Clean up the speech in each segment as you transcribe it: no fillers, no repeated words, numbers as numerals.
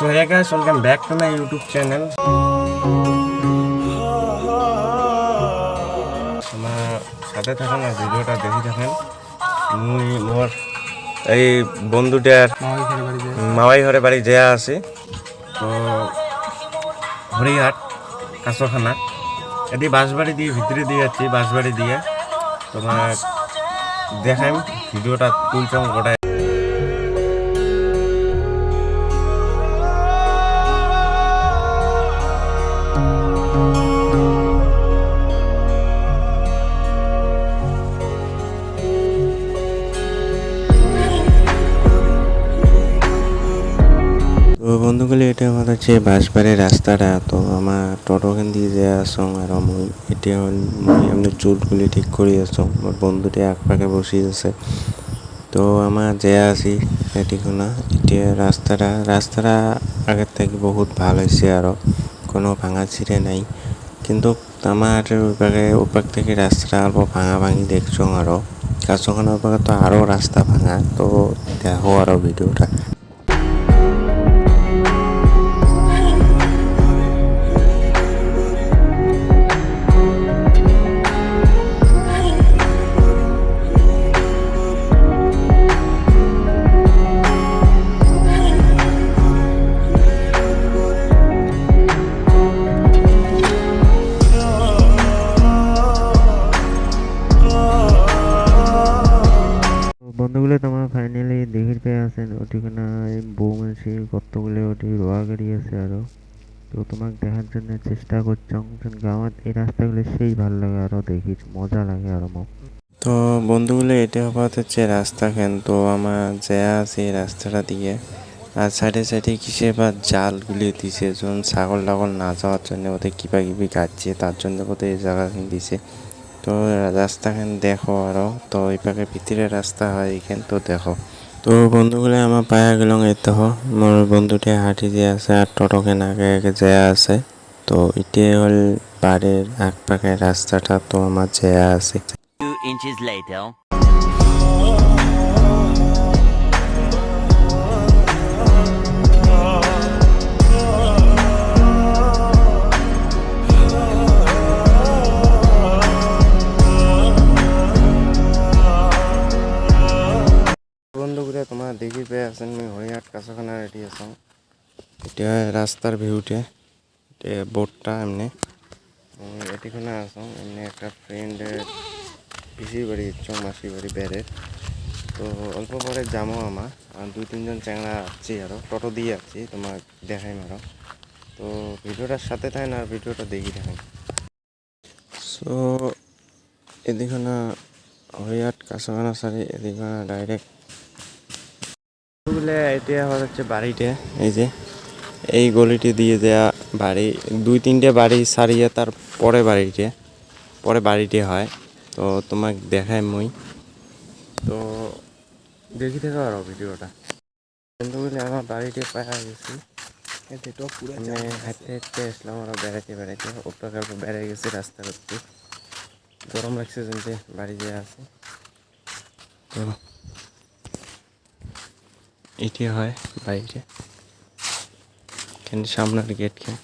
So hey guys, welcome back to my YouTube channel. আমার সাথে থাকেন আর ভিডিওটা দেখি থাকেন। মুই মোর এই বন্ধুটার মামাই ঘরে বাড়ি যেয়া আছে তো হরিহাট কাঁচখানা এটি বাঁশবাড়ি দিয়ে ভিতরে দিয়ে যাচ্ছি বাঁশবাড়ি দিয়ে তোমার দেখাম ভিডিওটা তুলছম গোটায়। তো বন্ধুগুলি এটা আমার হচ্ছে বাঁশবাড়ির রাস্তাটা। তো আমার টোটোখান দিয়ে যে আসং আর মুই এটা মুই এমনি চুলগুলি ঠিক করে আসং আমার বন্ধুটি এক পাকে বসিয়ে আছে। তো আমার যে আসি এটিখানা এটা রাস্তাটা আগের থেকে বহুত ভালো হয়েছে আরও কোনো ভাঙা ছিঁড়ে নাই, কিন্তু আমার ওপাক থেকে রাস্তাটা অল্প ভাঙা ভাঙি দেখছো আরও কাছখানার পাকে তো আরও রাস্তা ভাঙা। তো দেখো আরও ভিডিওটা। বন্ধুগুলো তোমার ফাইনালি দেখির পেয়ে আছেন ওটিখানে বউ মানুষের কতগুলো ওটি রোয়া গাড়ি আছে আরো। তো তোমাকে দেখার জন্য চেষ্টা করছং গাঁৱত এই রাস্তাগুলো সেই ভাল লাগে আরো দেখি মজা লাগে আরো মোক। তো বন্ধুগুলো এটা হবার হচ্ছে রাস্তাখান। তো আমার যা আছে এই রাস্তাটা দিয়ে আর সাইডে সাইডে কিসে বা জালগুলি দিছে যখন ছাগল টাগল না যাওয়ার জন্য ওদের কিবা কিবি গাচ্ছে তার জন্য ওদের এই জায়গাখান দিছে। তো রাস্তাখান দেখো আরো। তো এই পাকে ভিতরে রাস্তা হয় এখান তো দেখো। তো বন্ধুগুলো আমার পায়া গেল এই তো মোর বন্ধুটি হাঁটি দিয়ে আছে আর টোটোখান আগে আগে যেয়া আছে। তো এটি হল বাড়ির এক পাকের রাস্তাটা। তো আমার যেয়া আছে 2 inches later. বন্ধুগুলো তোমার দেখি পেয়ে আছেন আমি হরিহাট কাছখানা রেডি আছো। এটা রাস্তার ভিউটে বোর্ডটা এমনি এটিখানে আসো এমনি একটা ফ্রেন্ডের পিসির বাড়ি ইচ্ছং মাসির বাড়ি বেড়ে। তো অল্প পরে যাবো আমার আর 2-3 জন চ্যাংড়া আসছি আরও টোটো দিয়ে আসছি তোমার দেখাই আরও। তো ভিডিওটার সাথে থাকেন আর ভিডিওটা দেখি থাকেন। সো এদিকে হরিহাট কাছখানা সারি এদিকে ডাইরেক্ট এটা হচ্ছে বাড়িতে এই যে এই গলিটি দিয়ে দেয়া বাড়ি 2-3টে বাড়ি সারিয়ে তার পরে বাড়িটি হয়। তো তোমাকে দেখাই মুই তো দেখি থাকো আরো ভিডিওটা। বন্ধুগুলি আমার বাড়িতে পাওয়া গেছি হাঁটতে হাঁটতে আসলাম আরো বেড়াইতে ওপর বেড়ে গেছি রাস্তা করতে গরম লাগছে যেতে বাড়ি যেয়ে আছে। তো এটি হয় বাইরে কিন্তু সামনের গেট খেন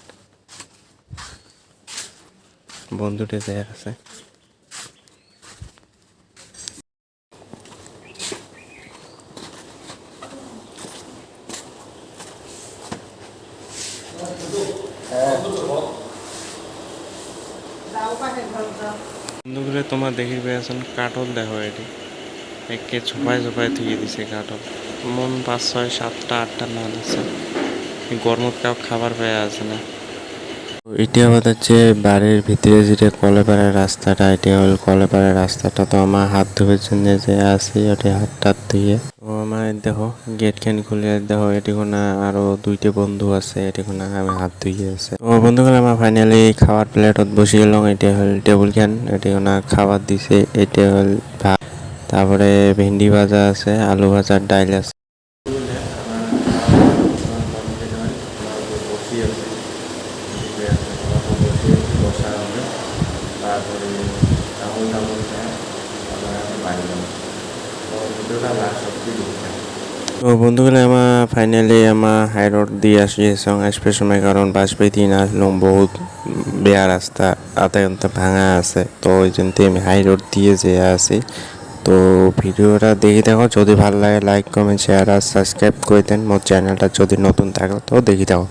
বন্ধুটি যায় আছে। বন্ধুগুলো তোমার দেখি পেয়েছেন কাঠল দেখো এটি একে ছোপায় ছোপায় থুয়ে দিছে কাঠল মন 5-6-7-8টা নান আছে গরমত কাউ খাবার পেয়ে আছে না। এটি আমাদের হচ্ছে বাড়ির ভিতরে যেটা কলেপাড়ার রাস্তাটা এটি হল কলেপাড়ার রাস্তাটা। তো আমার হাত ধোয়ার জন্য যে আছে ওটি হাত টাত ধুয়ে তো আমার দেখো গেট খান খুলে দেখো এটি কোনো আরো 2টে বন্ধু আছে এটি কোনো আমি হাত ধুয়ে আছে। তো বন্ধুগুলো আমার ফাইনালি খাওয়ার প্লেটত বসে গেলাম। এটি হল টেবিল খান এটি কোনো খাবার দিছে এটি হল ভাত তারপরে ভেন্ডি ভাজা আছে আলু ভাজার ডাইল আছে। তারপরে তো বন্ধুগলে ফাইনেলি হাই ৰোড দি আছি আছোঁ এক্সপ্ৰেছ সময় কাৰণ বাছ বেদি না বহুত বেয়া রাস্তা আধা ঘন্টা ভাঙা আছে তো ওই জন্য আমি হাই রোড দিয়ে যেয়ে আছি তো ভিডিওটা দেখি দেখো যদি ভালো লাগে লাইক কমেন্ট শেয়ার আর সাবস্ক্রাইব করে দেন মোর চ্যানেলটা যদি নতুন থাকো তো দেখি দেখো